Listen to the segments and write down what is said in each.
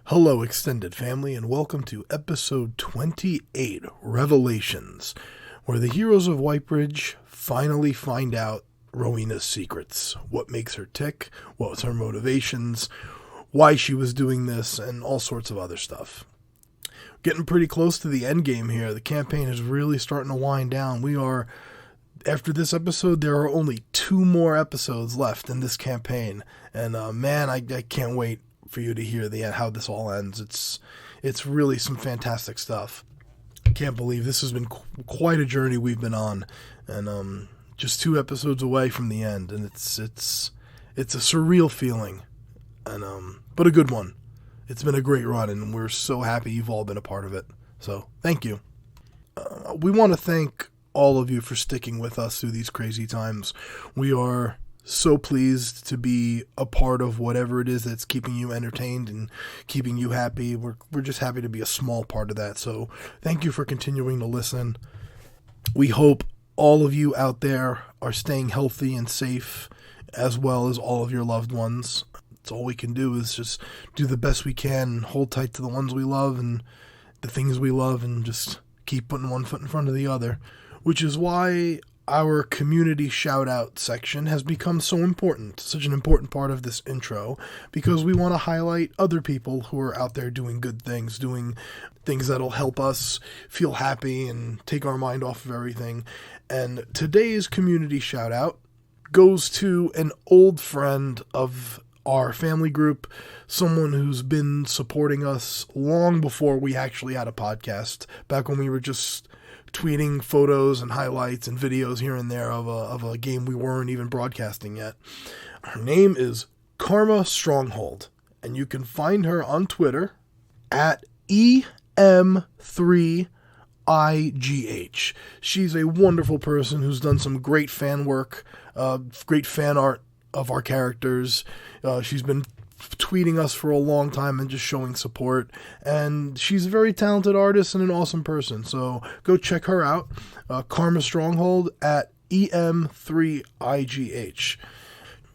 Hello, extended family, and welcome to episode 28, Revelations, where the heroes of Whitebridge finally find out Rowena's secrets. What makes her tick, what was her motivations, why she was doing this, and all sorts of other stuff. Getting pretty close to the end game here. The campaign is really starting to wind down. After this episode, there are only 2 more episodes left in this campaign, and I can't wait for you to hear how this all ends. It's really some fantastic stuff. I can't believe this has been quite a journey we've been on, and just 2 episodes away from the end, and it's a surreal feeling, and but a good one. It's been a great run, and we're so happy you've all been a part of it. So thank you. We want to thank all of you for sticking with us through these crazy times. We are so pleased to be a part of whatever it is that's keeping you entertained and keeping you happy. We're just happy to be a small part of that. So thank you for continuing to listen. We hope all of you out there are staying healthy and safe, as well as all of your loved ones. That's all we can do is just do the best we can and hold tight to the ones we love and the things we love and just keep putting one foot in front of the other, which is why our community shout-out section has become so important, such an important part of this intro, because we want to highlight other people who are out there doing good things, doing things that'll help us feel happy and take our mind off of everything. And today's community shout-out goes to an old friend of our family group, someone who's been supporting us long before we actually had a podcast, back when we were just tweeting photos and highlights and videos here and there of a game we weren't even broadcasting yet. Her name is Karma Stronghold, and you can find her on Twitter at EM3IGH. She's a wonderful person who's done some great fan work, great fan art of our characters. She's been tweeting us for a long time and just showing support, and she's a very talented artist and an awesome person, so go check her out. Karma Stronghold at EM3IGH.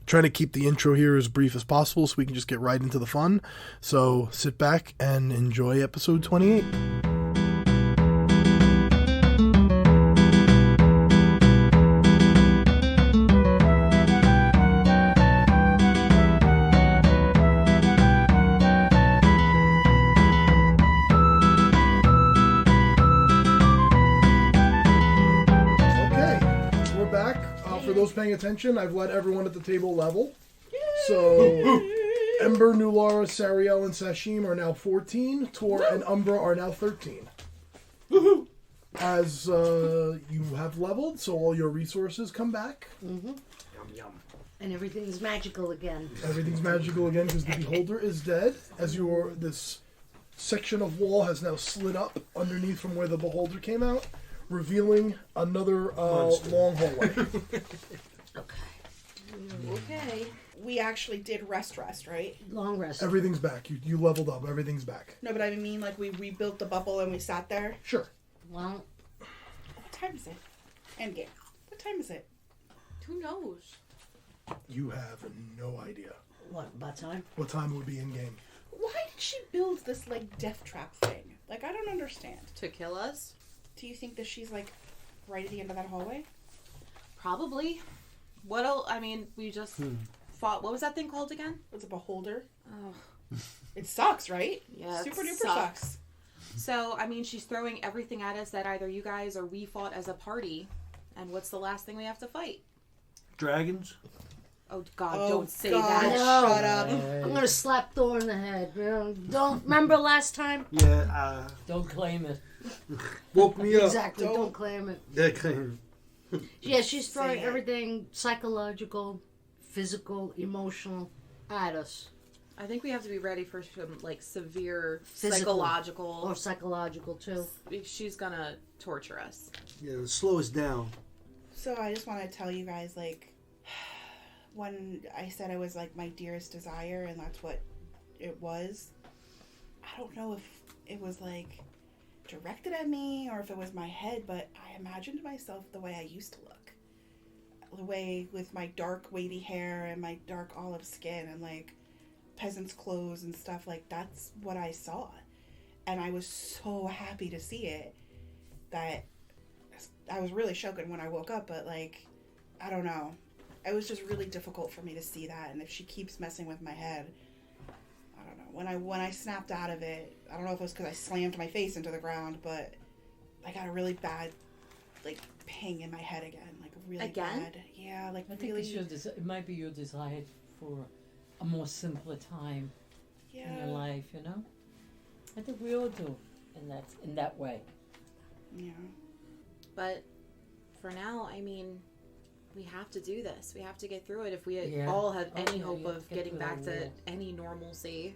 Trying to keep the intro here as brief as possible so we can just get right into the fun, so sit back and enjoy episode 28. Paying attention, I've let everyone at the table level. Yay! So Ember, Nulara, Sariel, and Sashim are now 14. Tor and Umbra are now 13. Woohoo! As you have leveled, so all your resources come back. Mm-hmm. Yum, yum. And everything's magical again. Everything's magical again because the beholder is dead. As this section of wall has now slid up underneath from where the beholder came out, revealing another long hallway. Okay. We actually did rest, right? Long rest. Everything's back. You leveled up. Everything's back. No, but I mean, like, we rebuilt the bubble and we sat there. Sure. Well, what time is it? Endgame. What time is it? Who knows? You have no idea. what time? What time it would be in game? Why did she build this, like, death trap thing? Like, I don't understand. To kill us? Do you think that she's, like, right at the end of that hallway? Probably. What else? I mean, we just fought. What was that thing called again? It's a beholder. Oh. It sucks, right? Yeah, Super duper sucks. So, I mean, she's throwing everything at us that either you guys or we fought as a party. And what's the last thing we have to fight? Dragons? Oh, God, Oh, don't say God, that. No. shut up. I'm gonna slap Thor in the head. Don't remember last time? Yeah, Don't claim it. woke me up. Exactly. Don't claim it. Yeah, claim. Yeah, she's throwing Say it. everything psychological, physical, emotional at us. I think we have to be ready for some, like, severe Physical. psychological. Or psychological, too. She's gonna torture us. Yeah, slow us down. So I just want to tell you guys, like, when I said I was, like, my dearest desire, and that's what it was, I don't know if it was, like, directed at me or if it was my head, but I imagined myself the way I used to look. The way with my dark, wavy hair and my dark olive skin, and, like, peasants' clothes and stuff. Like, that's what I saw. And I was so happy to see it that I was really shaken when I woke up, but, like, I don't know. It was just really difficult for me to see that, and if she keeps messing with my head, I don't know. When I snapped out of it, I don't know if it was because I slammed my face into the ground, but I got a really bad, like, ping in my head again. Like, really bad. Yeah, like, I think really... it might be your desire for a more simpler time in your life, you know? I think we all do in that way. Yeah. But for now, I mean, we have to do this. We have to get through it if we all have any hope of getting back to any normalcy.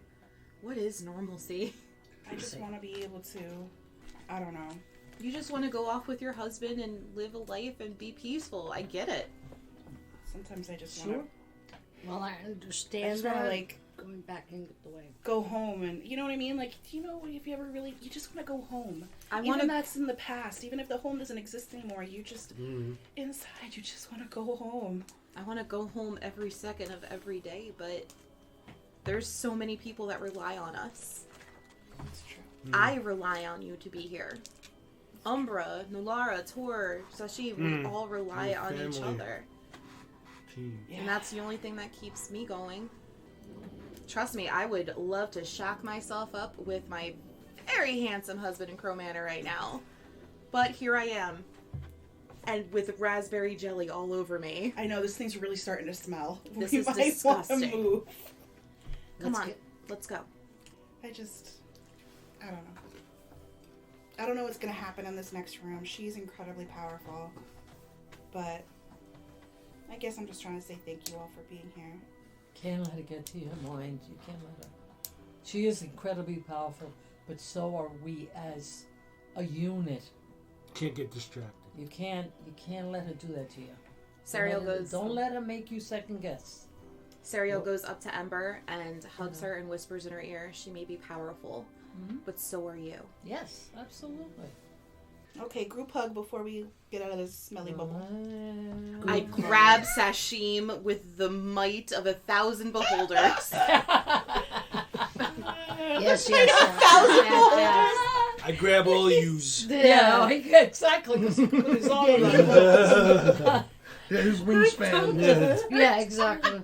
What is normalcy? I just want to be able to, I don't know. You just want to go off with your husband and live a life and be peaceful. I get it. Sometimes I just want to... Well, I I understand just that. want to, like, Going back and get the way. go home and, you know what I mean? Like, do you know if you ever really, you just want to go home. I Even want to. that's in the past. Even if the home doesn't exist anymore, you just, inside, you just want to go home. I want to go home every second of every day, but there's so many people that rely on us. That's true. I rely on you to be here. Umbra, Nulara, Tor, Sashim, we all rely on each family. other. Yeah. And that's the only thing that keeps me going. Trust me, I would love to shock myself up with my very handsome husband in Crow Manor right now. But here I am. And with raspberry jelly all over me. I know, this thing's really starting to smell. This We is might wanna disgusting. move. Come on, let's go. I don't know. I don't know what's going to happen in this next room. She's incredibly powerful. But I guess I'm just trying to say thank you all for being here. Can't let it get to your mind. You can't let her. She is incredibly powerful, but so are we as a unit. Can't get distracted. You can't let her do that to you. Sariel goes. Don't let her make you second guess. Sariel goes up to Ember and hugs her and whispers in her ear, "She may be powerful, but so are you." Yes, absolutely. Okay, group hug before we get out of this smelly bubble. I grab Sashim with the might of 1,000 beholders. Yes, yes. I grab all yous. Yeah, exactly. It's all about Yeah, his wingspan. Yeah, exactly.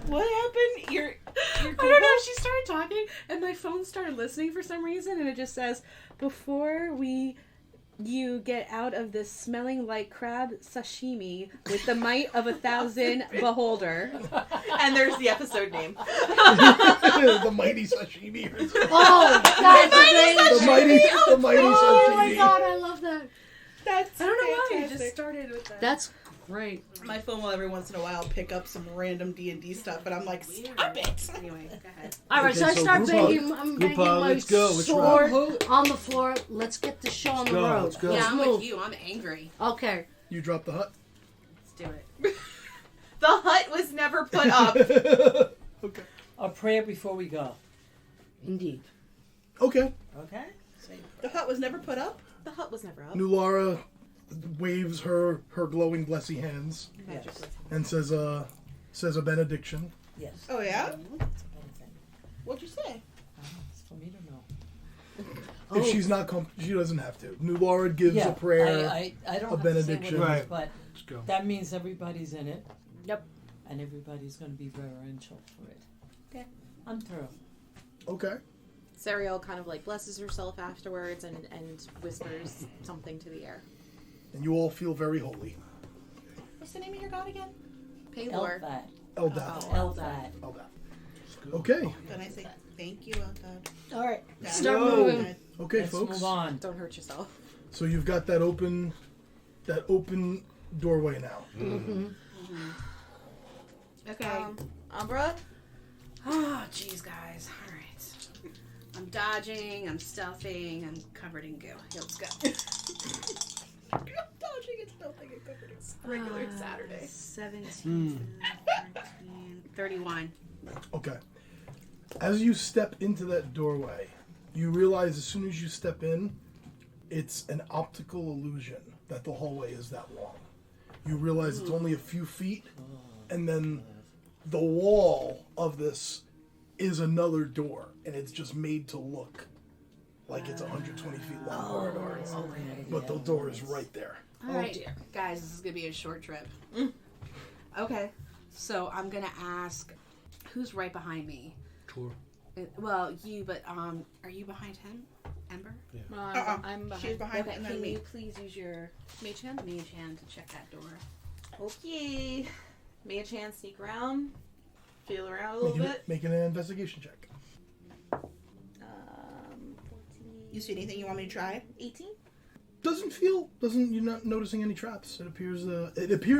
What happened? Your I don't know. She started talking, and my phone started listening for some reason, and it just says, "Before you get out of this smelling like crab sashimi with the might of 1,000 beholder." And there's the episode name. The mighty sashimi. Oh, that's amazing. The mighty Oh sashimi. my god, I love that. That's I don't know why. I fantastic. just started with that. That's great. My phone will every once in a while pick up some random D&D stuff, but I'm like, stop it. Anyway, go ahead. All right, Okay, so I so start group banging. hug. I'm Group banging hug, my let's go. Which sword on the floor. Let's get the show on the go, road. let's go. Let's Yeah, I'm move. with you. I'm angry. Okay. You drop the hut. Let's do it. The hut was never put up. Okay. a prayer before we go. Indeed. Okay. Okay? The hut was never put up? The hut was never up. Nulara waves her glowing blessy hands Yes. and says a benediction. Yes. Oh, yeah? That's one thing. What'd you say? It's for me to know. If she's not she doesn't have to. Nulara gives a prayer. I don't a have benediction. to say what it is, Right. but Let's go. that means everybody's in it. Yep. And everybody's going to be reverential for it. Okay. I'm through. Okay. Sariel kind of like blesses herself afterwards and whispers something to the air. And you all feel very holy. What's the name of your god again? Paylor. Elfad. Eldad. Elfad. Eldad. Okay. Then I say, thank you, Eldad. All right. Dad. Start Yo. moving. Okay, Let's folks. move on. Don't hurt yourself. So you've got that open doorway now. Mm-hmm. Okay. Umbra? Oh, jeez, guys. All right. I'm dodging. I'm stealthing. I'm covered in goo. Let's go. Dodging and stealthing and covered in regular Saturday. 17, 13, 31. Okay. As you step into that doorway, you realize as soon as you step in, it's an optical illusion that the hallway is that long. You realize it's only a few feet, and then the wall of this is another door, and it's just made to look like it's 120 feet long corridor. But the door is right there. All right, guys, this is gonna be a short trip. Okay, so I'm gonna ask, who's right behind me? Tor. Well, you, but are you behind him, Ember? I'm behind. She's behind Okay, and then can me. you please use your mage hand to check that door? Okay. Mage hand, sneak around, feel around a little bit. Make an investigation check. 14, You see anything you want me to try? 18. You're not noticing any traps. It appears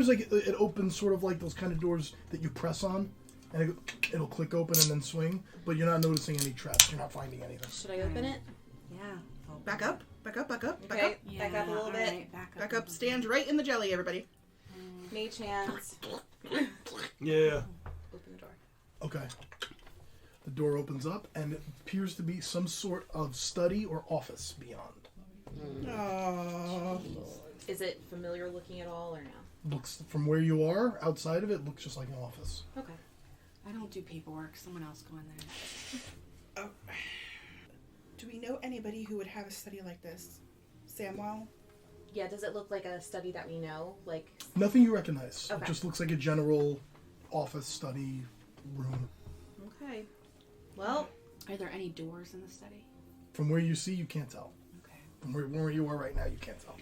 like it opens sort of like those kind of doors that you press on, and it'll click open and then swing. But you're not noticing any traps. You're not finding anything. Should I open it? Yeah. Back up. Back up. Back up. Back Okay. up. Yeah, Back up a little bit. alright, Back up. Stand right in the jelly, everybody. Mage hands. Yeah. Open the door. Okay. The door opens up, and it appears to be some sort of study or office beyond. Oh. Is it familiar looking at all or no? Looks from where you are, outside of it, looks just like an office. Okay. I don't do paperwork. Someone else go in there. Oh. Do we know anybody who would have a study like this? Samwell? Yeah, does it look like a study that we know? Like, Nothing you recognize. Okay. It just looks like a general office study room. okay. Well, Are there any doors in the study? From where you see, you can't tell. Okay. From where you are right now, you can't tell.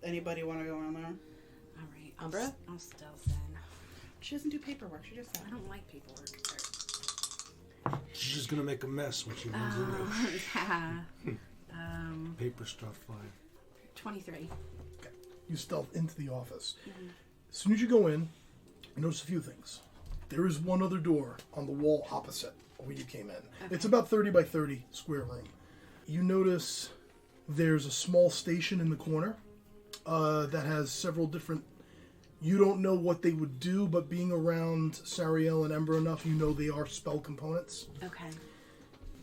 Anybody want to go in there? All right. Umbra? I'll stealth then. She doesn't do paperwork. She just said. I don't like paperwork. She's just gonna make a mess when she runs in there. Yeah. Paper stuff flying. 23. You stealth into the office. As soon as you go in, you notice a few things. There is one other door on the wall opposite where you came in. Okay. It's about 30 by 30 square room. You notice there's a small station in the corner that has several different... You don't know what they would do, but being around Sariel and Ember enough, you know they are spell components. Okay.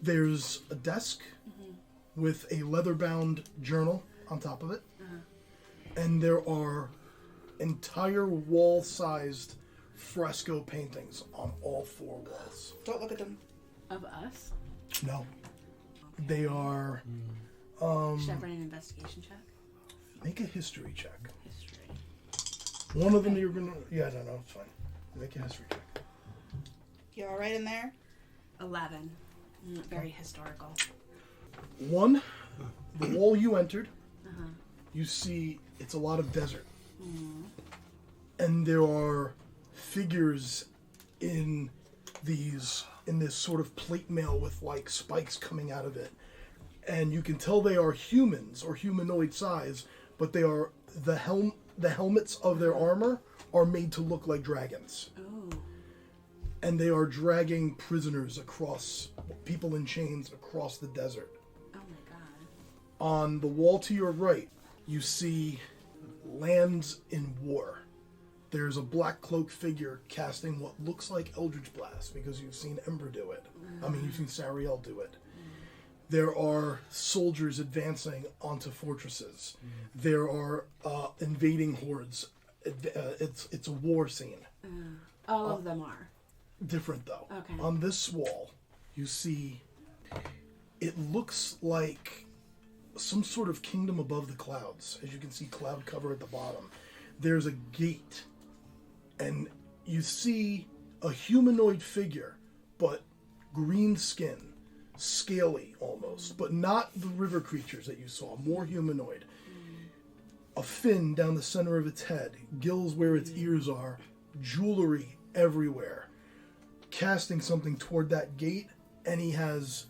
There's a desk with a leather-bound journal on top of it. And there are entire wall-sized fresco paintings on all four walls. Don't look at them. Of us? No. They are... Should I run an investigation check? Make a history check. History. One of them you're gonna... Yeah, no, it's fine. Make a history check. You all right in there? 11. Very historical. One, the wall you entered, you see it's a lot of desert. And there are figures in this sort of plate mail with like spikes coming out of it. And you can tell they are humans or humanoid size, but they are the helmets of their armor are made to look like dragons. Ooh. And they are dragging prisoners across, people in chains across the desert. Oh my god. On the wall to your right, you see lands in war. There's a black cloak figure casting what looks like Eldritch Blast because you've seen Ember do it. I mean, you've seen Sariel do it. There are soldiers advancing onto fortresses. There are invading hordes. It's a war scene. All of them are. Different though. Okay. On this wall, you see it looks like some sort of kingdom above the clouds. As you can see, cloud cover at the bottom. There's a gate, and you see a humanoid figure, but green skin, scaly almost, but not the river creatures that you saw, more humanoid. A fin down the center of its head, gills where its ears are, jewelry everywhere. Casting something toward that gate, and he has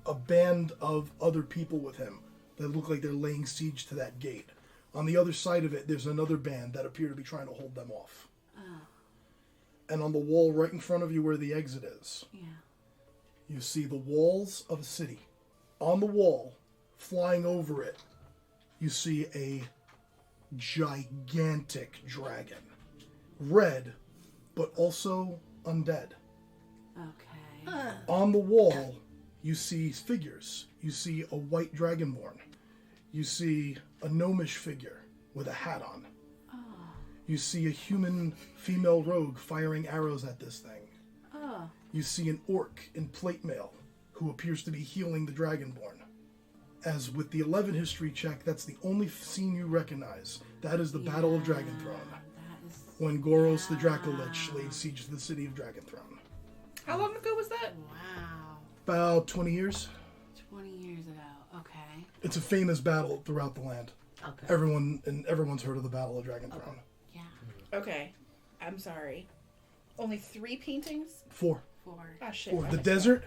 a band of other people with him that look like they're laying siege to that gate. On the other side of it, there's another band that appear to be trying to hold them off. And on the wall right in front of you where the exit is, you see the walls of a city. On the wall, flying over it, you see a gigantic dragon. Red, but also undead. Okay. On the wall, you see figures. You see a white dragonborn. You see a gnomish figure with a hat on. You see a human female rogue firing arrows at this thing. Oh. You see an orc in plate mail who appears to be healing the Dragonborn. As with the 11 history check, that's the only scene you recognize. That is the Battle of Dragenthrone. That is... When Goros the Dracolich laid siege to the city of Dragenthrone. How long ago was that? Wow. About 20 years. 20 years ago. Okay. It's a famous battle throughout the land. Okay. Everyone's heard of the Battle of Dragenthrone. Okay. Yeah. Okay. I'm sorry. Only 3 paintings? 4. 4. Ah, shit. 4. The desert,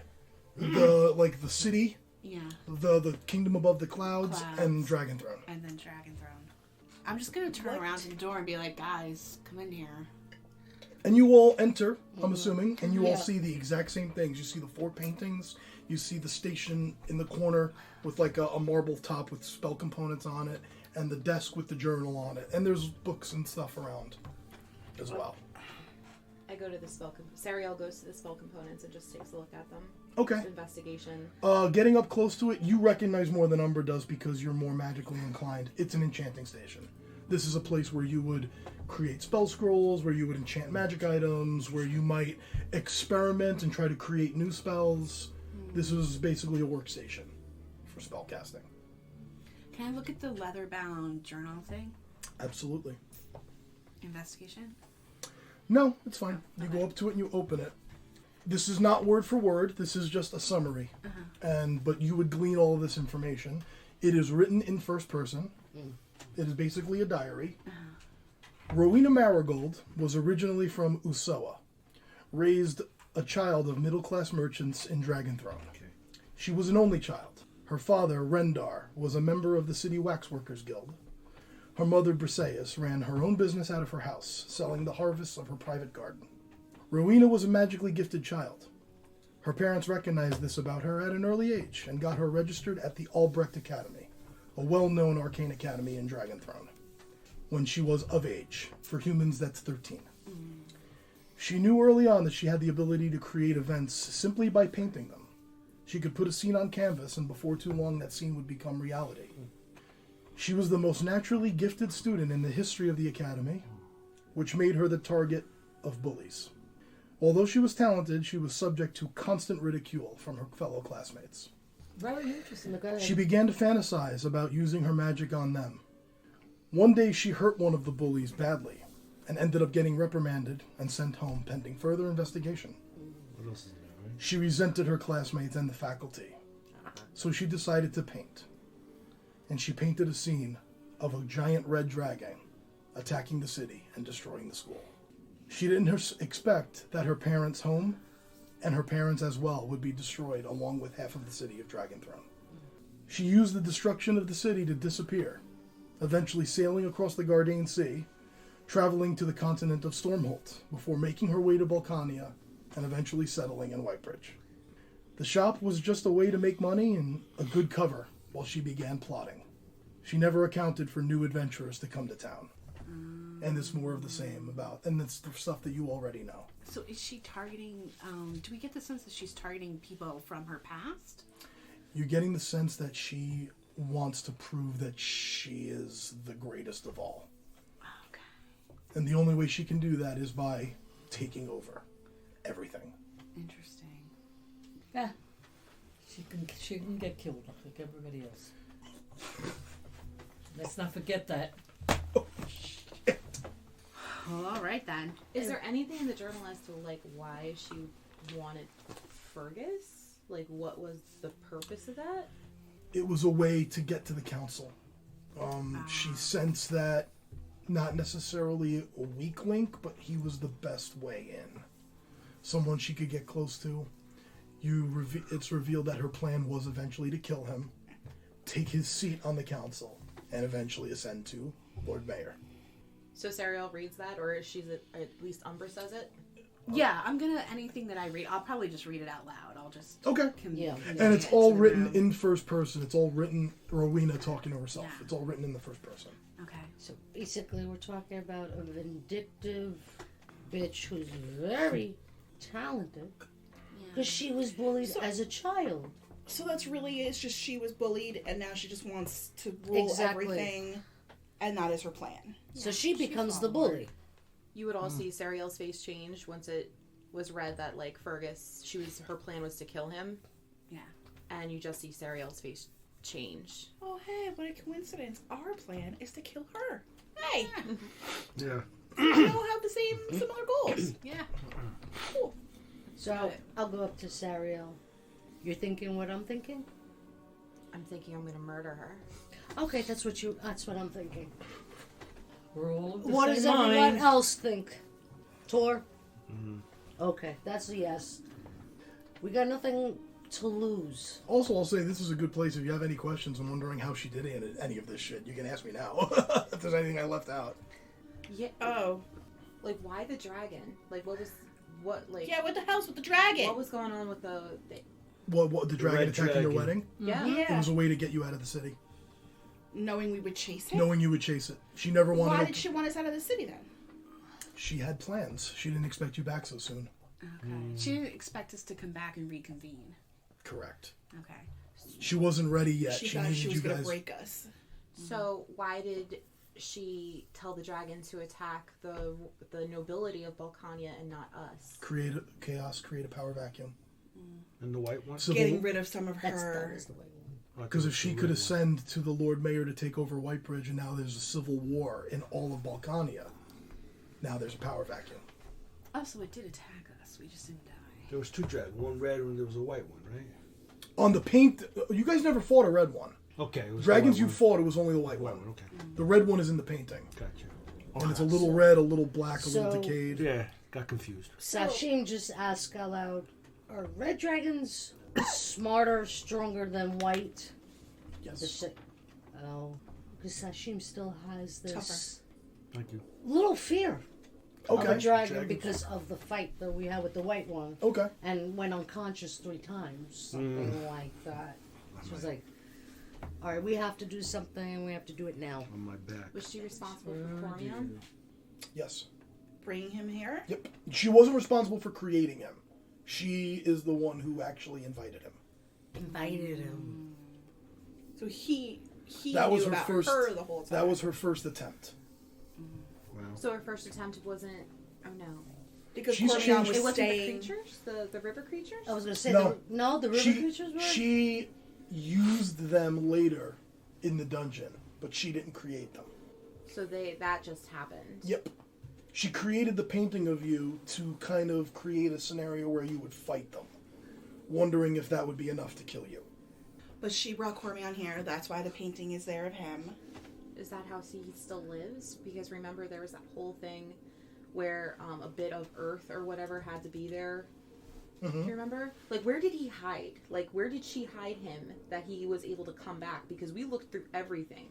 the city, Yeah. the kingdom above the clouds, and Dragenthrone. And then Dragenthrone. I'm just gonna turn around to the door and be like, guys, come in here. And you all enter, I'm assuming, and you all see the exact same things. You see the 4 paintings. You see the station in the corner with like a marble top with spell components on it, and the desk with the journal on it. And there's books and stuff around as well. I go to the spell. Sariel goes to the spell components and just takes a look at them. Okay. Just investigation. Getting up close to it, you recognize more than Umber does because you're more magically inclined. It's an enchanting station. This is a place where you would create spell scrolls, where you would enchant magic items, where you might experiment and try to create new spells. This was basically a workstation for spell casting. Can I look at the leather-bound journal thing? Absolutely. Investigation? No, it's fine. You go up to it and you open it. This is not word for word. This is just a summary. But you would glean all of this information. It is written in first person. It is basically a diary. Rowena Marigold was originally from Usoa, raised a child of middle-class merchants in Dragenthrone. She was an only child. Her father, Rendar, was a member of the City Waxworkers Guild. Her mother, Briseis, ran her own business out of her house, selling the harvests of her private garden. Rowena was a magically gifted child. Her parents recognized this about her at an early age and got her registered at the Albrecht Academy, a well-known arcane academy in Dragenthrone, when she was of age. For humans, that's 13. She knew early on that she had the ability to create events simply by painting them. She could put a scene on canvas, and before too long, that scene would become reality. She was the most naturally gifted student in the history of the academy, which made her the target of bullies. Although she was talented, she was subject to constant ridicule from her fellow classmates. Very interesting. She began to fantasize about using her magic on them. One day she hurt one of the bullies badly and ended up getting reprimanded and sent home pending further investigation. What else is there, right? She resented her classmates and the faculty, so she decided to paint. And she painted a scene of a giant red dragon attacking the city and destroying the school. She didn't expect that her parents' home and her parents as well would be destroyed along with half of the city of Dragenthrone. She used the destruction of the city to disappear, eventually sailing across the Gardane Sea, traveling to the continent of Stormholt before making her way to Balkania and eventually settling in Whitebridge. The shop was just a way to make money and a good cover while she began plotting. She never accounted for new adventurers to come to town. And it's more of the same and it's the stuff that you already know. So is she targeting, do we get the sense that she's targeting people from her past? You're getting the sense that she wants to prove that she is the greatest of all. Okay. And the only way she can do that is by taking over everything. Interesting. Yeah. She can get killed like everybody else. Let's not forget that. Well, all right then. Is there anything in the journal as to like why she wanted Fergus? Like what was the purpose of that? It was a way to get to the council. She sensed that not necessarily a weak link, but he was the best way in. Someone she could get close to. It's revealed that her plan was eventually to kill him, take his seat on the council, and eventually ascend to Lord Mayor. So Sariel reads that, or she's at least Umber says it? Yeah, anything that I read, I'll probably just read it out loud. I'll just... Okay. Yeah. And it's all written in first person. It's all written, Rowena talking to herself. Yeah. It's all written in the first person. Okay. So basically, we're talking about a vindictive bitch who's very talented because she was bullied as a child. So that's really, it's just she was bullied and now she just wants to rule everything. And that is her plan. So she becomes the on bully. You would all see Sariel's face change once it was read that like Fergus, her plan was to kill him. Yeah. And you just see Sariel's face change. Oh, hey, what a coincidence. Our plan is to kill her. Hey! Yeah. We all have the same similar goals. Yeah. Cool. So I'll go up to Sariel. You're thinking what I'm thinking? I'm thinking I'm gonna murder her. Okay, that's what I'm thinking. We're all of the What same does everyone mind. else think? Tor? Okay, that's a yes. We got nothing to lose. Also, I'll say this is a good place if you have any questions and wondering how she did any of this shit. You can ask me now if there's anything I left out. Yeah. Oh. Like, why the dragon? Like, what, Yeah, what the hell's with the dragon? what was going on with the What the dragon red attacking your dragon. wedding? yeah? It was a way to get you out of the city, Knowing we would chase him? knowing you would chase it. She never wanted. Why did she want us out of the city then? She had plans. She didn't expect you back so soon. Okay. She didn't expect us to come back and reconvene. Correct. Okay. She wasn't ready yet. She She thought needed she was you going to guys. break us. So why did she tell the dragon to attack the nobility of Balkania and not us? Create chaos. Create a power vacuum. And the white one? Getting rid of some of That her... was the way. Because if she could ascend to the Lord Mayor to take over Whitebridge, and now there's a civil war in all of Balkania, now there's a power vacuum. Oh, so it did attack us. We just didn't die. There was two dragons, one red and there was a white one, right? On the paint, you guys never fought a red one. Okay. It was Dragons the you white fought, it was only the white one. one. Okay. The red one is in the painting. Gotcha. And it's a little red, a little black, a little So- decayed. Yeah, got confused. Sashim just asked out loud, are red dragons smarter, stronger than white? Yes. Oh, because Sashim still has this Thank you. little fear of Okay. a dragon Dragon. because of the fight that we had with the white one, Okay. and went unconscious 3 times, something like that. She was like, all right, we have to do something, we have to do it now. On my back. Was she responsible for Cormion? Yes. Bringing him here? Yep. She wasn't responsible for creating him. She is the one who actually invited him. Invited him. So he That knew was her about first. her the whole time. That was her first attempt. Wow. So her first attempt wasn't. Oh no! Because She's Cormion changed- was It wasn't staying... the creatures, the river creatures. I was going to say, No. the river creatures were? She used them later in the dungeon, but she didn't create them. So that just happened. Yep. She created the painting of you to kind of create a scenario where you would fight them, wondering if that would be enough to kill you. But she brought Cormion here. That's why the painting is there of him. Is that how he still lives? Because remember, there was that whole thing where a bit of earth or whatever had to be there. Do you remember? Like, where did he hide? Like, where did she hide him that he was able to come back? Because we looked through everything.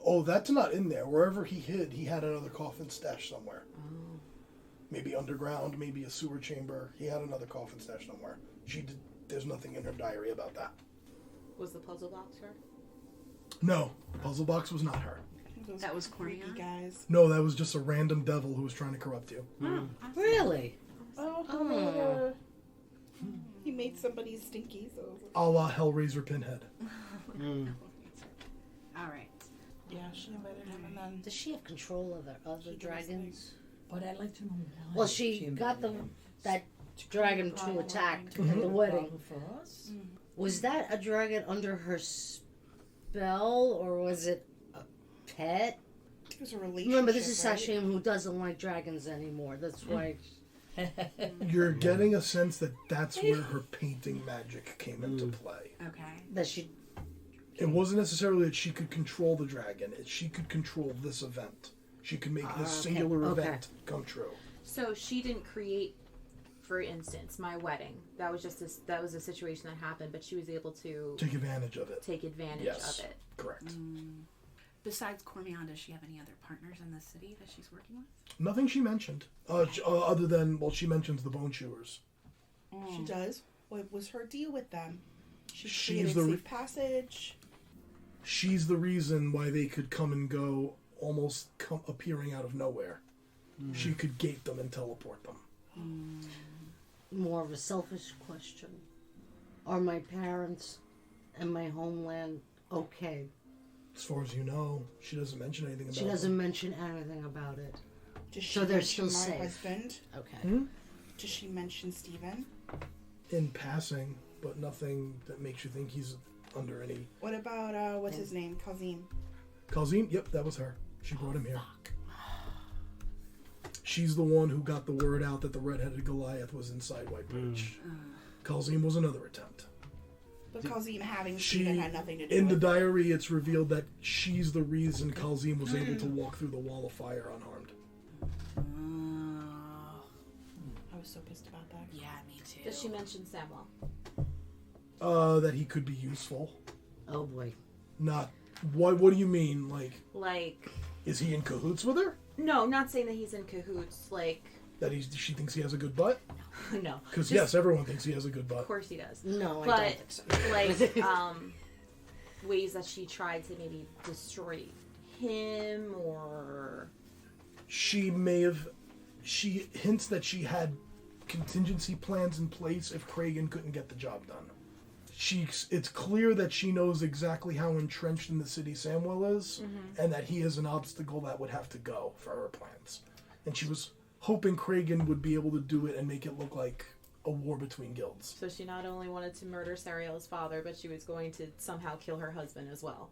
Oh, that's not in there. Wherever he hid, he had another coffin stashed somewhere. Oh. Maybe underground, maybe a sewer chamber. He had another coffin stashed somewhere. There's nothing in her diary about that. Was the puzzle box her? No, the puzzle box was not her. Those That was creepy Cormion? guys. No, that was just a random devil who was trying to corrupt you. Really? Oh. He made somebody stinky, so... A la Hellraiser Pinhead. All right. Yeah, she invited him, and then... Does she have control of the other dragons? But I'd like to know why. Well, she got that dragon to attack at the wedding. Problem for us. Was that a dragon under her spell, or was it a pet? It was a relationship, Remember, this is right? Sashim who doesn't like dragons anymore. That's why. You're getting a sense that that's where her painting magic came into play. Okay. That she. It wasn't necessarily that she could control the dragon. She could control this event. She could make this singular Okay. event come true. So she didn't create, for instance, my wedding. That was just that was a situation that happened, but she was able to Take advantage of it. take advantage Yes. of it. Correct. Besides Cormion, does she have any other partners in the city that she's working with? Nothing she mentioned. Other than, well, she mentions the bone chewers. She does. What was her deal with them? She She's created the safe passage. She's the reason why they could come and go, almost appearing out of nowhere. She could gate them and teleport them. More of a selfish question. Are my parents and my homeland okay As far as you know, she doesn't mention anything about She doesn't mention anything about it. Does she So they're mention still my safe. husband? Okay. Does she mention Steven? in passing, but nothing that makes you think he's under any. What about, what's his name? Kazim. Kazim? Yep, that was her. She brought him here. She's the one who got the word out that the red-headed Goliath was inside Whitebridge. Kazim was another attempt. But Kazim having Steven had nothing to do In with the it. diary, it's revealed that she's the reason Kazim was able to walk through the wall of fire unharmed. I was so pissed about that. Yeah, me too. Does she mention Samuel? That he could be useful. Oh boy. Not. What do you mean? Like, Is he in cahoots with her? no, not saying that he's in cahoots. Like, That she thinks he has a good butt? no. Because Just- yes, everyone thinks he has a good butt. Of course he does. No, I But, don't think so. like, ways that she tried to maybe destroy him or... She may have. She hints that she had contingency plans in place if Kragan couldn't get the job done. It's clear that she knows exactly how entrenched in the city Samuel is, and that he is an obstacle that would have to go for her plans. And she was hoping Kragan would be able to do it and make it look like a war between guilds. So she not only wanted to murder Sariel's father, but she was going to somehow kill her husband as well.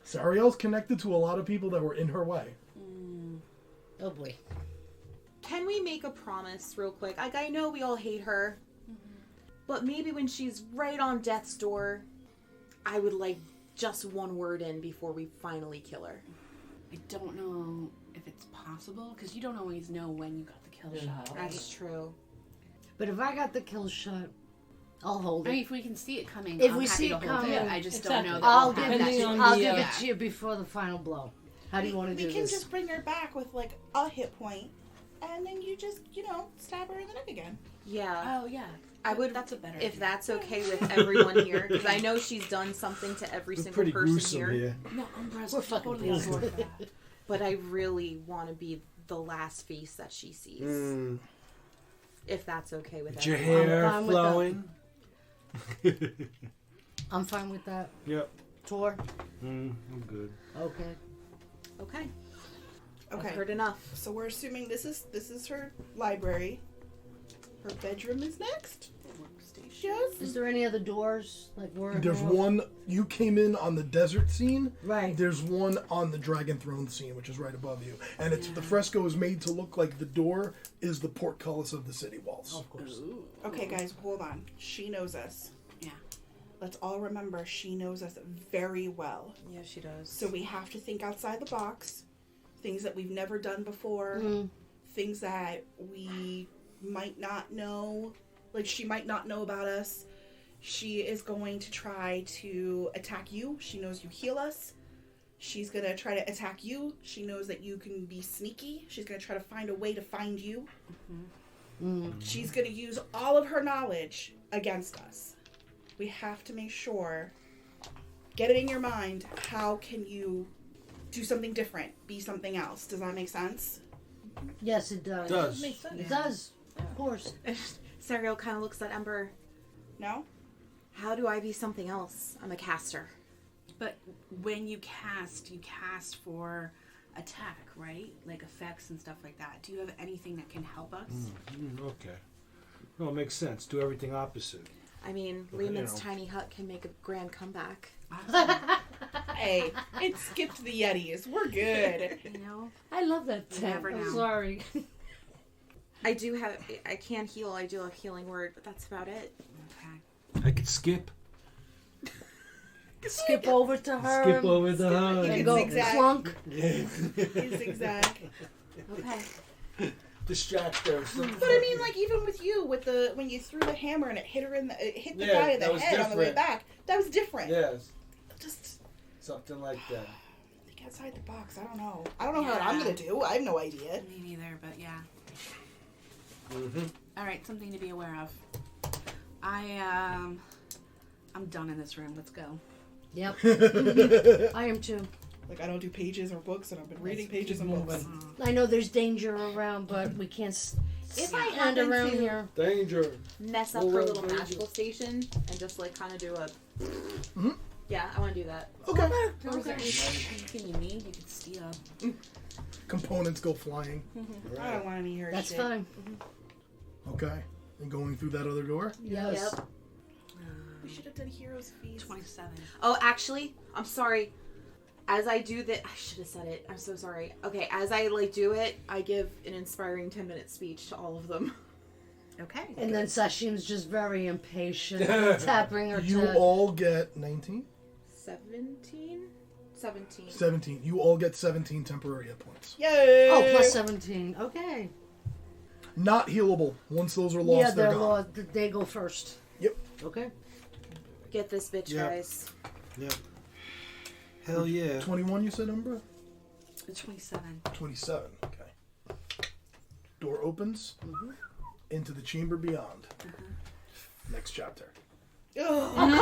Sariel's connected to a lot of people that were in her way. Oh boy. Can we make a promise real quick? Like, I know we all hate her, but maybe when she's right on death's door, I would like just one word in before we finally kill her. I don't know if it's possible, because you don't always know when you got the kill shot. Right? That's true. But if I got the kill shot, I'll hold I it. mean, if we can see it coming, If I'm we happy see to it hold coming, it. I just exactly. don't know that I'll we'll give have that Depending on chance. I'll the, give it Yeah. to you before the final blow. How do you want to do We can this? just bring her back with, like, a hit point, and then you just, stab her in the neck again. Yeah. Oh, yeah. I would, That's a better if idea. that's okay with everyone here, because I know she's done something to every We're single pretty person gruesome here, here. No, Umbra's We're fucking totally on board with that. but I really want to be the last face that she sees. If that's okay with Is your everyone. hair fine with that. flowing? I'm fine with that. Yep. Tor? I'm good. Okay. Okay. Okay. I've heard enough. So we're assuming this is her library. Her bedroom is next. Workstation. Yes. Is there any other doors? Like where? There's where- one. You came in on the desert scene. Right. There's one on the Dragon Throne scene, which is right above you. And the fresco is made to look like the door is the portcullis of the city walls. Of course. Okay, guys, hold on. She knows us. Yeah. Let's all remember she knows us very well. Yeah, she does. So we have to think outside the box. Things that we've never done before. Things that we might not know. Like, she might not know about us. She is going to try to attack you. She knows you heal us. She's going to try to attack you. She knows that you can be sneaky. She's going to try to find a way to find you. She's going to use all of her knowledge against us. We have to make sure, get it in your mind, how can you do something different, be something else? Does that make sense? Yes, it does. Does. Makes sense. It does. Of course. Sariel kind of looks at Ember. No? How do I be something else? I'm a caster. But when you cast for attack, right? Like effects and stuff like that. Do you have anything that can help us? Okay. Well, it makes sense. Do everything opposite. I mean, Okay, Lehman's you know. tiny hut can make a grand comeback. Hey, it skipped the Yetis. We're good. You know? I love that You tent. never I'm know. sorry. I can heal. I do a healing word, but that's about it. Okay. I could skip. Skip over to her. Skip over the hug. And can go zigzag. clunk. You zigzag. Okay. Distract her. But I mean, like, even with you, when you threw the hammer and it hit her it hit the Yeah, guy in that the was head on the way different. back, that was different. Yes. Just Something like that. think outside the box. I don't know. I don't know what Yeah. I'm gonna do. I have no idea. Me neither, but yeah. Mm-hmm. All right, something to be aware of. I'm done in this room. Let's go. Yep. I am too. Like, I don't do pages or books, and I've been reading pages and books. I know there's danger around, but we can't If I stand happen around to here. Danger. mess up Well, her well, little very magical station and just like kind of do a Yeah, I want to do that. Okay. Or is there anything you need? You could steal. Components go flying. I don't want any of her That's shit. fine. Okay. And going through that other door? Yes. Yep. We should have done Heroes Feast. 27. Oh, actually, I'm sorry. As I do that, I should have said it. I'm so sorry. Okay, as I do it, I give an inspiring 10-minute speech to all of them. Okay. And then Sashim's just very impatient, tapping her You to... all get 19? 17? 17. 17. You all get 17 temporary hit points. Yay! Oh, plus 17. Okay. Not healable. Once those are lost, Yeah, they're they're gone. lost. They go first. Yep. Okay. Get this bitch, Yep. guys. Yep. Hell yeah. 21, you said, Umbra? 27. 27. Okay. Door opens into the chamber beyond. Next chapter. Ugh. Oh, come